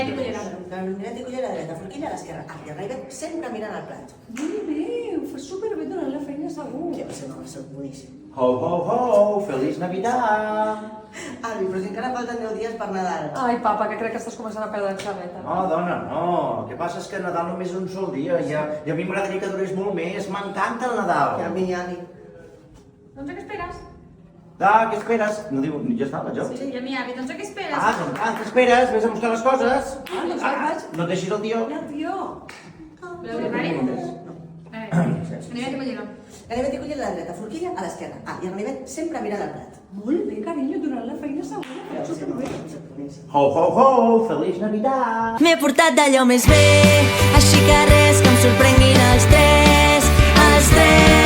Ganivet i cullera. Ganivet i cullera dreta, forquilla a l'esquerra. Ah, i el Ganivet sempre mirant al plat. Molt bé, ho fas superbé durant la feina segur. Que va ser boníssim. Ho, ho, ho, feliç Navidad! Avi, però si encara falten 10 dies per Nadal. Ai, papa, que crec que estàs començant a perdre la xaveta. No, dona, no. El que passa és que Nadal només és un sol dia i a mi m'agradaria que durés molt més. M'encanta el Nadal. I a mi, avi. Doncs a què esperes? Què esperes? No diu, ja està, vaig jo. Sí, i a mi, avi, doncs a què esperes? Què esperes? Vés a buscar les coses. Doncs vaig. No et deixis el tio. Ja, tio. Però primari? Ganivet i cullera. Ganivet i cullera a la dreta, forquilla a l'esquerra. Ah, i el Ganivet sempre mirant al plat. Molt bé, carinyo, durant la feina segur. Ho fas superbé. Ho, ho, ho, feliç Navidad! M'he portat d'allò més bé, així que res que em sorprenguin els tres, els tres.